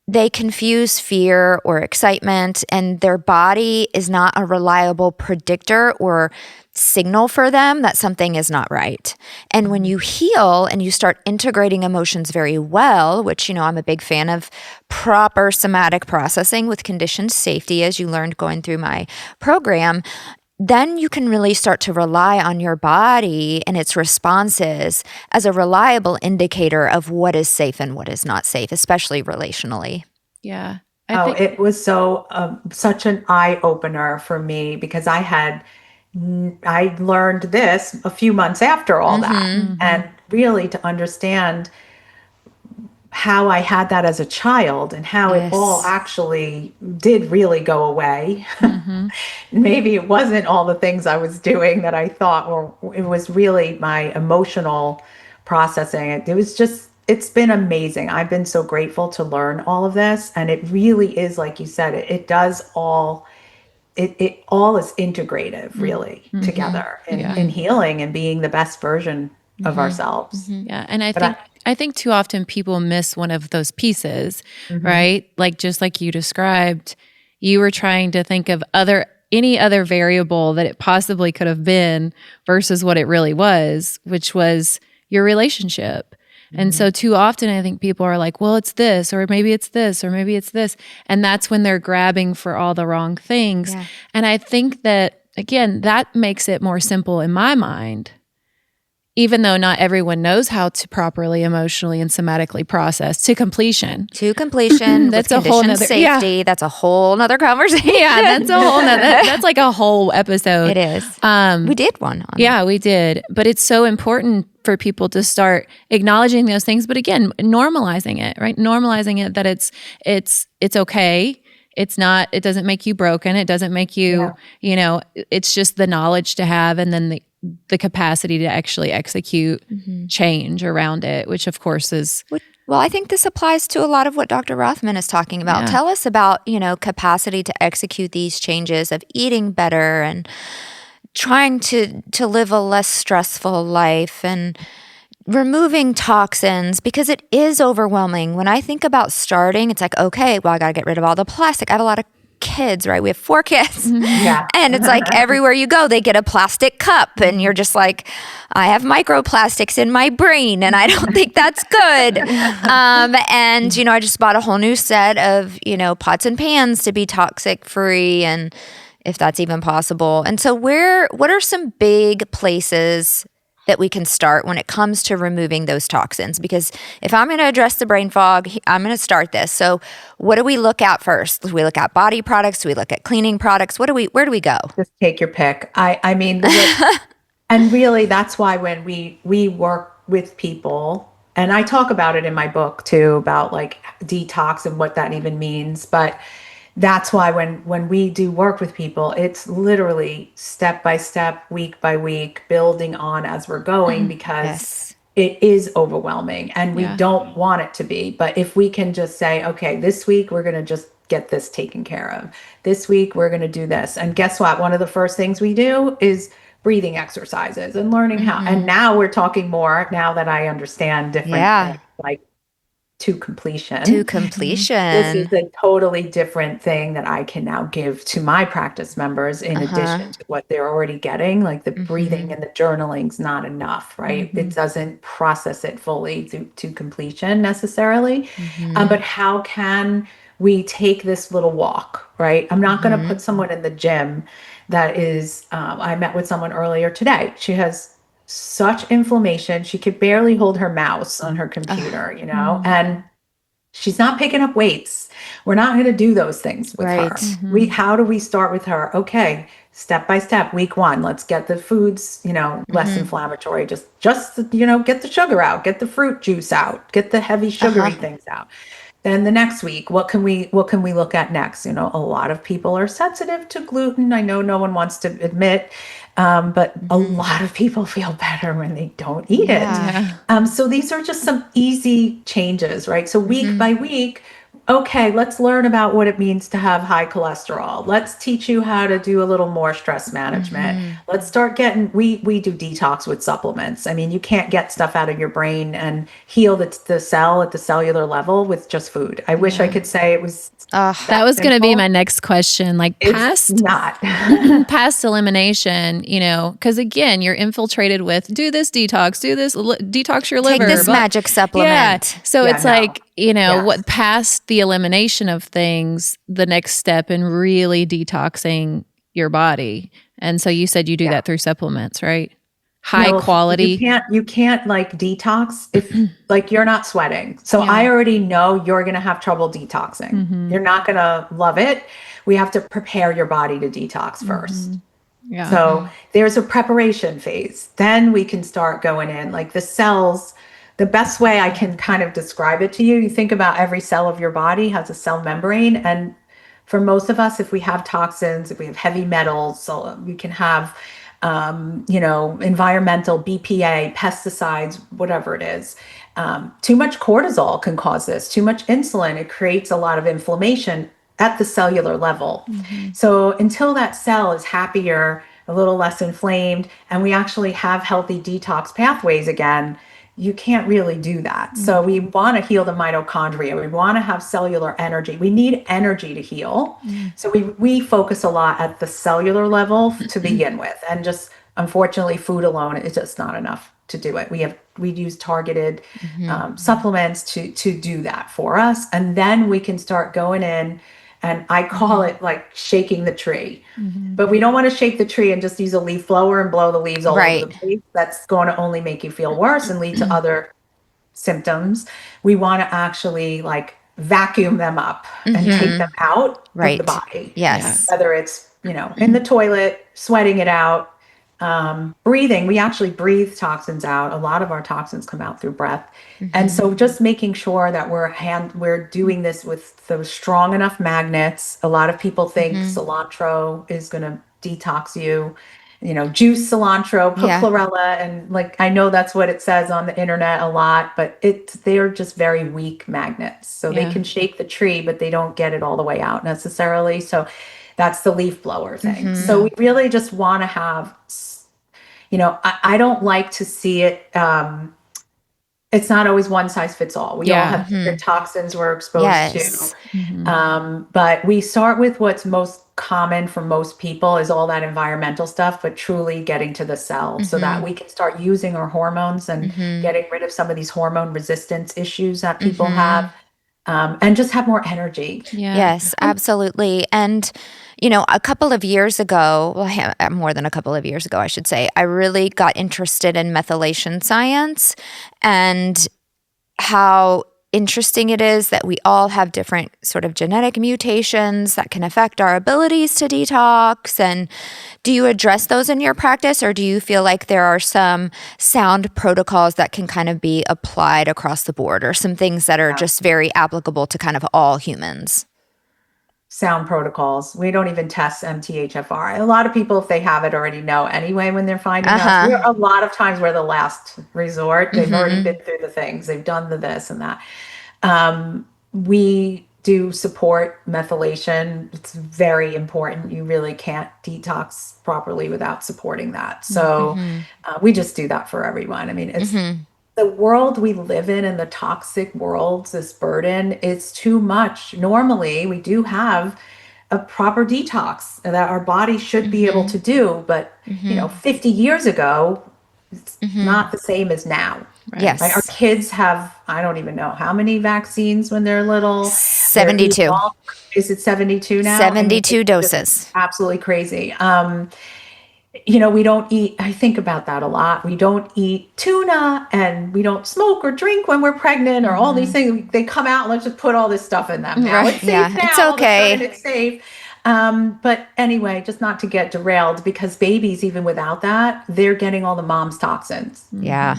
they confuse fear or excitement, and their body is not a reliable predictor or signal for them that something is not right. And when you heal and you start integrating emotions very well, which, I'm a big fan of proper somatic processing with conditioned safety, as you learned going through my program, then you can really start to rely on your body and its responses as a reliable indicator of what is safe and what is not safe, especially relationally. Yeah. It was such an eye opener for me because I learned this a few months after all that, and really to understand how I had that as a child and how it all actually did really go away. Maybe it wasn't all the things I was doing that I thought, or it was really my emotional processing. It's been amazing. I've been so grateful to learn all of this. And it really is, like you said, it all is integrative really together in healing and being the best version of ourselves. Yeah. And I think too often people miss one of those pieces, right? Like just like you described, you were trying to think of any other variable that it possibly could have been versus what it really was, which was your relationship. And so too often I think people are like, well, it's this, or maybe it's this, or maybe it's this. And that's when they're grabbing for all the wrong things. Yeah. And I think that, again, that makes it more simple in my mind, even though not everyone knows how to properly emotionally and somatically process to completion. That's a whole nother safety. Yeah. That's a whole nother conversation. Yeah, that's like a whole episode. It is. We did one on that. We did. But it's so important for people to start acknowledging those things. But again, normalizing it, right? Normalizing it that it's okay. It's not, it doesn't make you broken. It doesn't make you, it's just the knowledge to have, and then the capacity to actually execute change around it, which of course is... Well, I think this applies to a lot of what Dr. Rothman is talking about. Yeah. Tell us about, capacity to execute these changes of eating better and trying to live a less stressful life and removing toxins, because it is overwhelming. When I think about starting, it's like, okay, well, I got to get rid of all the plastic. I have a lot of kids, right? We have 4 kids. Yeah. And it's like everywhere you go, they get a plastic cup, and you're just like, I have microplastics in my brain and I don't think that's good. And, I just bought a whole new set of, pots and pans to be toxic free, and if that's even possible. And so what are some big places that we can start when it comes to removing those toxins? Because if I'm going to address the brain fog, I'm going to start this. So what do we look at first? Do we look at body products? Do we look at cleaning products? where do we go? Just take your pick. I mean, and really that's why when we work with people, and I talk about it in my book too, about like detox and what that even means. But that's why when we do work with people, it's literally step by step, week by week, building on as we're going, because it is overwhelming and we don't want it to be. But if we can just say, okay, this week we're going to just get this taken care of. This week we're going to do this. And guess what? One of the first things we do is breathing exercises and learning how. And now we're talking more, now that I understand different things, like to completion. This is a totally different thing that I can now give to my practice members in addition to what they're already getting. Like the breathing and the journaling's not enough, right? It doesn't process it fully to completion necessarily. But how can we take this little walk, right? I'm not going to put someone in the gym that is, I met with someone earlier today. She has such inflammation. She could barely hold her mouse on her computer, and She's not picking up weights. We're not going to do those things with her. Right. How do we start with her? Okay, step by step, week 1, let's get the foods, less inflammatory. Just, get the sugar out, get the fruit juice out, get the heavy sugary things out. Then the next week, what can we look at next? A lot of people are sensitive to gluten. I know no one wants to admit, but a lot of people feel better when they don't eat it. So these are just some easy changes, right? So week by week, okay, let's learn about what it means to have high cholesterol. Let's teach you how to do a little more stress management. Let's start getting, we do detox with supplements. I mean, you can't get stuff out of your brain and heal the cell at the cellular level with just food. I wish I could say it was that was going to be my next question. Like it's not past elimination, because again, you're infiltrated with do this detox, detox your liver. Take this magic supplement. Yeah. So it's like, Yes. what past the elimination of things, the next step in really detoxing your body. And so you said you do that through supplements, right? High quality. You can't like detox if like you're not sweating. So I already know you're going to have trouble detoxing. You're not going to love it. We have to prepare your body to detox first. Yeah. So there's a preparation phase. Then we can start going in like the cells. The best way I can kind of describe it to you, you think about every cell of your body has a cell membrane. And for most of us, if we have toxins, if we have heavy metals, so we can have environmental BPA, pesticides, whatever it is. Too much cortisol can cause this. Too much insulin, it creates a lot of inflammation at the cellular level. So until that cell is happier, a little less inflamed, and we actually have healthy detox pathways again, you can't really do that. So we want to heal the mitochondria. We want to have cellular energy. We need energy to heal. So we focus a lot at the cellular level to begin with. And just unfortunately, food alone is just not enough to do it. We use targeted supplements to do that for us. And then we can start going in, and I call it like shaking the tree. But we don't want to shake the tree and just use a leaf blower and blow the leaves all over the place. That's going to only make you feel worse and lead to other symptoms. We want to actually like vacuum them up and take them out of the body. Yes. Whether it's, in the toilet, sweating it out, breathing. We actually breathe toxins out. A lot of our toxins come out through breath. And so just making sure that we're doing this with those strong enough magnets. A lot of people think cilantro is going to detox you. Juice cilantro, put chlorella, and like I know that's what it says on the internet a lot, but they're just very weak magnets. So they can shake the tree, but they don't get it all the way out necessarily. So that's the leaf blower thing. So we really just want to have, I don't like to see it. It's not always one size fits all. We all have different toxins we're exposed to. But we start with what's most common for most people is all that environmental stuff, but truly getting to the cell so that we can start using our hormones and getting rid of some of these hormone resistance issues that people have. And just have more energy. Yes, absolutely. And, a couple of years ago, more than a couple of years ago, I should say, I really got interested in methylation science and how interesting it is that we all have different sort of genetic mutations that can affect our abilities to detox. And do you address those in your practice, or do you feel like there are some sound protocols that can kind of be applied across the board, or some things that are just very applicable to kind of all humans? Sound protocols. We don't even test MTHFR. A lot of people, if they have it, already know anyway when they're finding us. A lot of times we're the last resort. They've already been through the things. They've done the this and that. We do support methylation. It's very important. You really can't detox properly without supporting that. So we just do that for everyone. I mean, it's the world we live in and the toxic world, this burden, is too much. Normally, we do have a proper detox that our body should be able to do. But, 50 years ago, it's not the same as now. Right? Yes. Our kids have, I don't even know how many vaccines when they're little. 72. Is it 72 now? 72 doses. Absolutely crazy. we don't eat, I think about that a lot. We don't eat tuna and we don't smoke or drink when we're pregnant or all these things. They come out and let's just put all this stuff in them now. Right. It's safe It's now. All of a sudden okay. it's safe. But anyway, just not to get derailed because babies, even without that, they're getting all the mom's toxins. Yeah.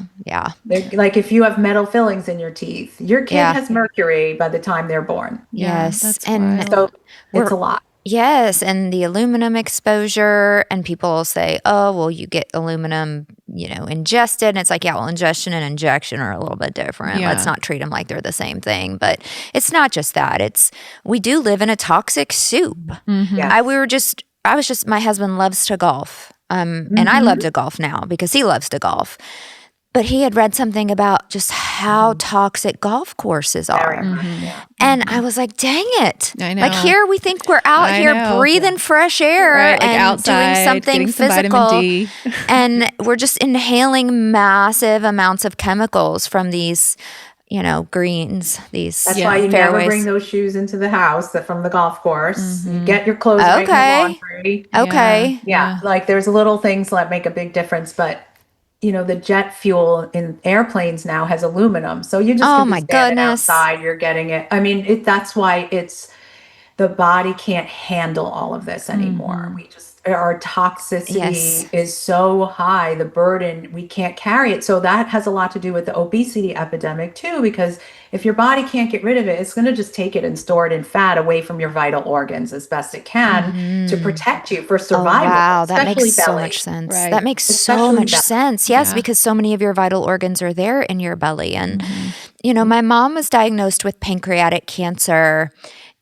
Like if you have metal fillings in your teeth, your kid Yeah. has mercury by the time they're born. Yes. That's And wild. So We're- it's a lot. yes, and the aluminum exposure, and people will say, "Oh, well, you get aluminum, ingested." And it's like, yeah, well, ingestion and injection are a little bit different. Yeah. Let's not treat them like they're the same thing. But it's not just that. We do live in a toxic soup. Yes. I was just. My husband loves to golf, and I love to golf now because he loves to golf. But he had read something about just how toxic golf courses are. Yeah. And I was like, dang it. I know. Like here we think we're out I here know. breathing fresh air Right, like and outside, doing something getting some physical. vitamin D. And we're just inhaling massive amounts of chemicals from these, greens, these That's why you never fairways. bring those shoes into the house from the golf course. You get your clothes right in the Okay. laundry. Okay. Yeah, like there's little things that make a big difference, but the jet fuel in airplanes now has aluminum. So you just Oh could be my standing goodness. outside, you're getting it. I mean, that's why the body can't handle all of this anymore. Our toxicity Yes. is so high, the burden, we can't carry it. So that has a lot to do with the obesity epidemic too, because if your body can't get rid of it, it's going to just take it and store it in fat away from your vital organs as best it can to protect you for Oh, survival. wow. That especially makes so belly. much sense. Right. That makes so Especially much belly. sense. Yes, Yeah. because so many of your vital organs are there in your belly. And, my mom was diagnosed with pancreatic cancer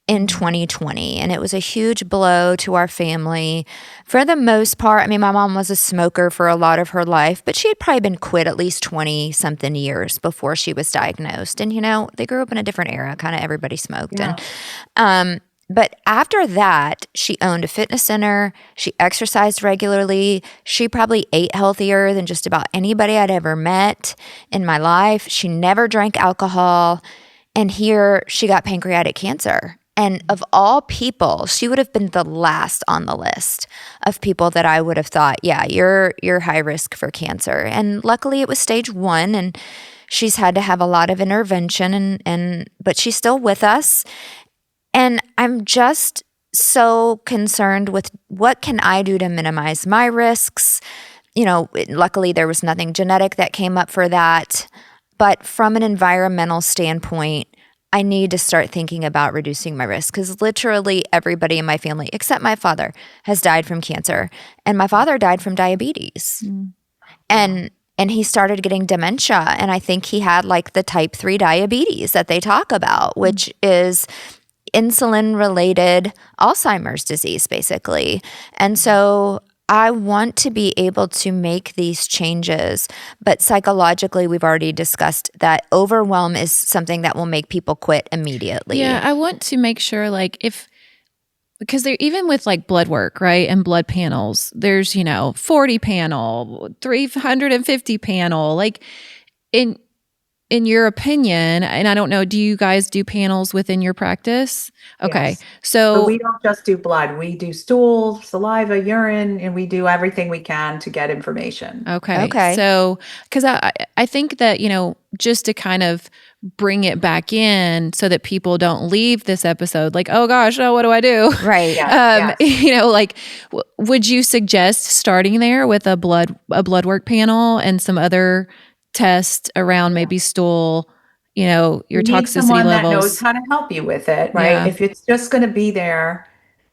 in 2020, and it was a huge blow to our family. For the most part, I mean, my mom was a smoker for a lot of her life, but she had probably been quit at least 20 something years before she was diagnosed. And, they grew up in a different era, kind of everybody smoked. Yeah. And, but after that, she owned a fitness center. She exercised regularly. She probably ate healthier than just about anybody I'd ever met in my life. She never drank alcohol. And here she got pancreatic cancer. And of all people, she would have been the last on the list of people that I would have thought, yeah, you're high risk for cancer. And luckily it was stage 1, and she's had to have a lot of intervention but she's still with us. And I'm just so concerned with what can I do to minimize my risks. Luckily there was nothing genetic that came up for that. But from an environmental standpoint, I need to start thinking about reducing my risk because literally everybody in my family, except my father, has died from cancer. And my father died from diabetes. And he started getting dementia. And I think he had like the type 3 diabetes that they talk about, which is insulin-related Alzheimer's disease, basically. And so I want to be able to make these changes, but psychologically, we've already discussed that overwhelm is something that will make people quit immediately. Yeah, I want to make sure, like, because they're even with like blood work, right, and blood panels, there's 40 panel, 350 panel, like in your opinion, and I don't know, do you guys do panels within your practice? Okay. Yes. So But we don't just do blood. We do stool, saliva, urine, and we do everything we can to get information. Okay. So, because I think that, just to kind of bring it back in so that people don't leave this episode like, oh gosh, what do I do? Right. Yes. Like, would you suggest starting there with a blood work panel and some other tests around maybe stool, your You need toxicity someone levels? that knows how to help you with it, right? Yeah. If it's just going to be there,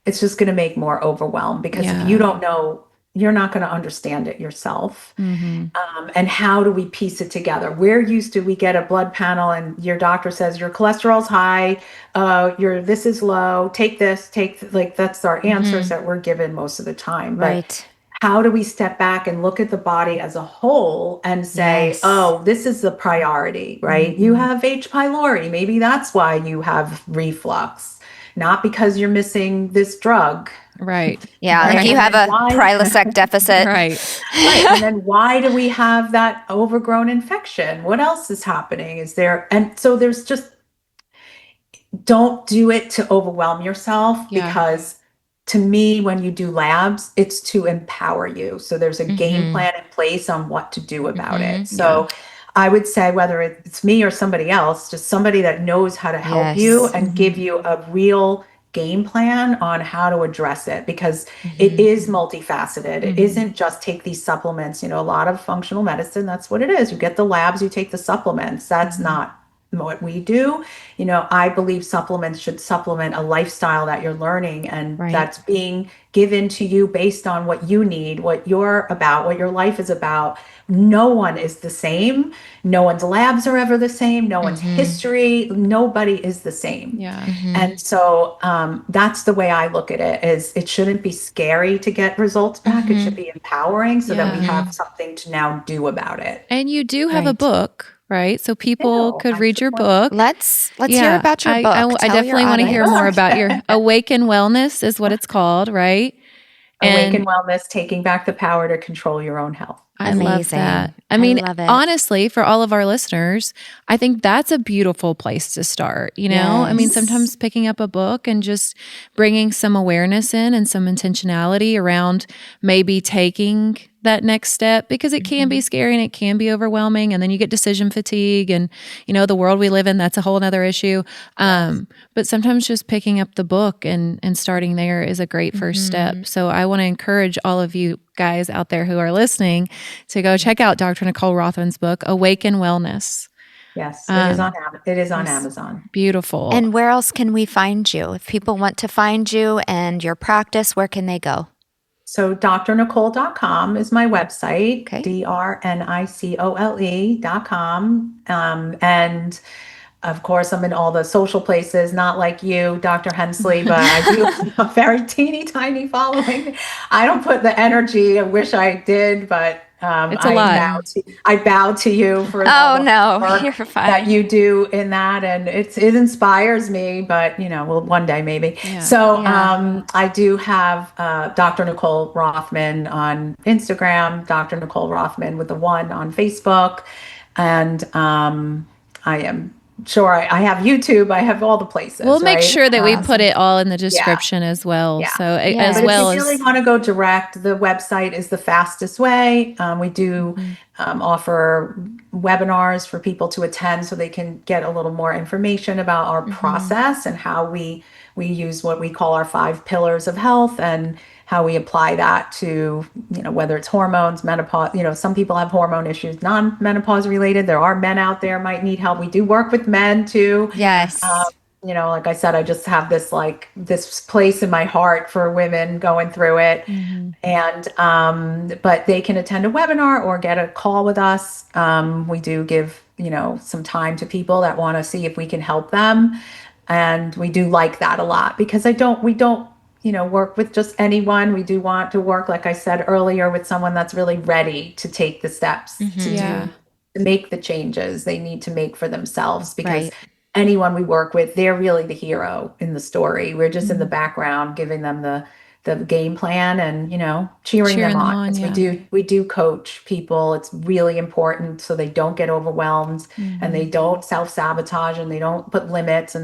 it's just going to make more overwhelm because Yeah. if you don't know, you're not going to understand it yourself. Mm-hmm. And how do we piece it together? We get a blood panel and your doctor says your cholesterol's high, this is low, take this, like that's our answers that we're given most of the time. Right. But how do we step back and look at the body as a whole and say, Yes. oh, this is the priority, right? You have H. pylori. Maybe that's why you have reflux, not because you're missing this drug. Right. Yeah. Right. Like you have And a then why- Prilosec deficit. Right. Right. And then why do we have that overgrown infection? What else is happening? And so there's just, don't do it to overwhelm yourself Yeah. because to me, when you do labs, it's to empower you. So there's a game plan in place on what to do about it. So I would say, whether it's me or somebody else, just somebody that knows how to help you and give you a real game plan on how to address it, because it is multifaceted. It isn't just take these supplements. A lot of functional medicine, that's what it is. You get the labs, you take the supplements. That's not what we do. I believe supplements should supplement a lifestyle that you're learning, and that's being given to you based on what you need, what you're about, what your life is about. No one is the same. No one's labs are ever the same. No one's history. Nobody is the same. Yeah. And so that's the way I look at it. Is it shouldn't be scary to get results back. It should be empowering, so that we have something to now do about it. And you do have a book, right? So people could read your book. Let's hear about your book. I definitely want to hear more about your Awaken Wellness is what it's called, right? Awaken Wellness, taking back the power to control your own health. I love that. I mean, honestly, for all of our listeners, I think that's a beautiful place to start. I mean, sometimes picking up a book and just bringing some awareness in and some intentionality around maybe taking that next step, because it can be scary and it can be overwhelming. And then you get decision fatigue, and, the world we live in, that's a whole nother issue. But sometimes just picking up the book and starting there is a great first step. So I want to encourage all of you guys out there who are listening to go check out Dr. Nicole Rothman's book, Awaken Wellness. Yes, it is on Amazon. Beautiful. And where else can we find you? If people want to find you and your practice, where can they go? So drnicole.com is my website, Okay. drnicole.com. And of course, I'm in all the social places, not like you, Dr. Hensley, but I do have a very teeny tiny following. I don't put the energy. I wish I did, but it's a lot. I bow to you for all the work you're fine. that you do in that, and it inspires me. But one day maybe. Yeah. So I do have Dr. Nicole Rothman on Instagram, Dr. Nicole Rothman with the 1 on Facebook, and I am. Sure, I have YouTube. I have all the places. We'll make sure that we put it all in the description as well. Yeah. So But if you really want to go direct, the website is the fastest way. We do offer webinars for people to attend, so they can get a little more information about our process and how we use what we call our 5 pillars of health, and how we apply that to, whether it's hormones, menopause. Some people have hormone issues, non-menopause related. There are men out there might need help. We do work with men too. Yes. Like I said, I just have this place in my heart for women going through it. And, but they can attend a webinar or get a call with us. We do give, some time to people that want to see if we can help them. And we do like that a lot, because we don't, work with just anyone. We do want to work, like I said earlier, with someone that's really ready to take the steps to make the changes they need to make for themselves, because anyone we work with, they're really the hero in the story. We're just in the background, giving them the game plan and, cheering them on. We do coach people. It's really important, so they don't get overwhelmed and they don't self-sabotage and they don't put limits, and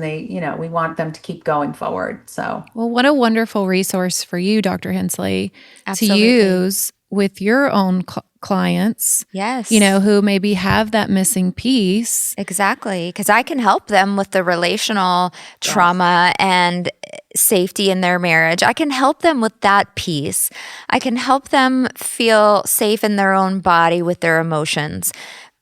we want them to keep going forward. So, well, what a wonderful resource for you, Dr. Hensley, Absolutely. to use with your own clients. Yes. Who maybe have that missing piece. Exactly. Because I can help them with the relational trauma and safety in their marriage. I can help them with that piece. I can help them feel safe in their own body with their emotions.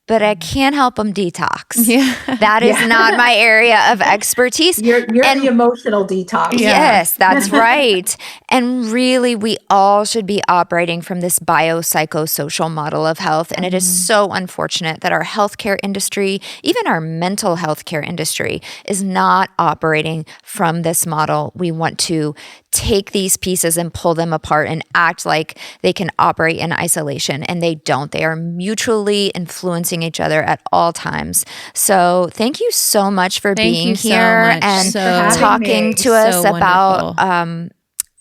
But I can't help them detox. Yeah. That is not my area of expertise. You're the emotional detox. Yes, that's right. And really, we all should be operating from this biopsychosocial model of health. And it is so unfortunate that our healthcare industry, even our mental health care industry, is not operating from this model. We want to take these pieces and pull them apart and act like they can operate in isolation, and they don't. They are mutually influencing each other at all times. So thank you so much for being here and talking to us about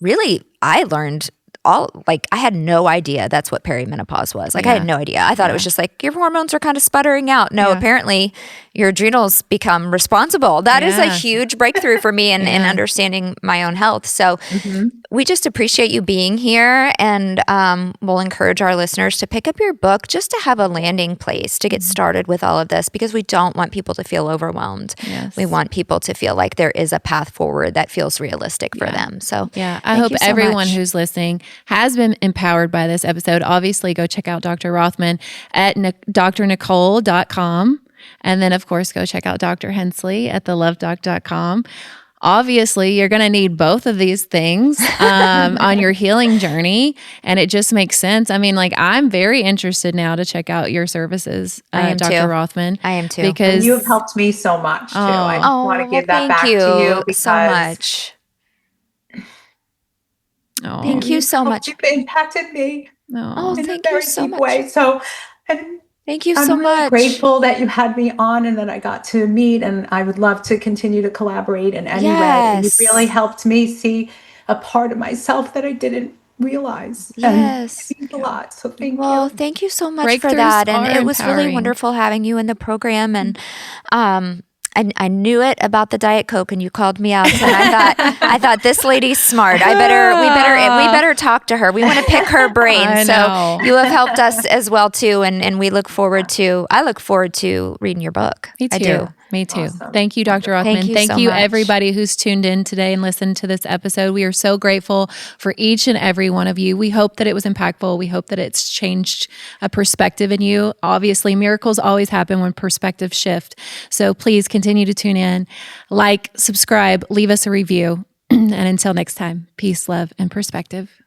really, I learned I had no idea that's what perimenopause was. Like I had no idea. I thought it was just like your hormones are kind of sputtering out. No, apparently your adrenals become responsible. That is a huge breakthrough for me in understanding my own health. So we just appreciate you being here, and we'll encourage our listeners to pick up your book just to have a landing place to get started with all of this, because we don't want people to feel overwhelmed. Yes. We want people to feel like there is a path forward that feels realistic for them. So I hope everyone who's listening has been empowered by this episode. Obviously, go check out Dr. Rothman at drnicole.com. And then, of course, go check out Dr. Hensley at thelovedoc.com. Obviously, you're going to need both of these things on your healing journey. And it just makes sense. I mean, like, I'm very interested now to check out your services, Dr. Rothman. I am too. Because and you have helped me so much, too. I want to give that back to you because so much. Oh, thank you so much. You've impacted me thank you so much. Way. So, and thank you so much. I'm really grateful that you had me on and that I got to meet, and I would love to continue to collaborate in any way. And you really helped me see a part of myself that I didn't realize. Yes. And it means a lot. So thank you. Well, thank you so much for that. And it was really wonderful having you in the program. And I knew it about the Diet Coke, and you called me out, and I thought this lady's smart. we better talk to her. We want to pick her brain. So you have helped us as well too, and I look forward to reading your book. Me too. I do. Me too. Awesome. Thank you, Dr. Rothman. Thank you everybody who's tuned in today and listened to this episode. We are so grateful for each and every one of you. We hope that it was impactful. We hope that it's changed a perspective in you. Obviously, miracles always happen when perspectives shift. So please continue to tune in, like, subscribe, leave us a review. And until next time, peace, love, and perspective.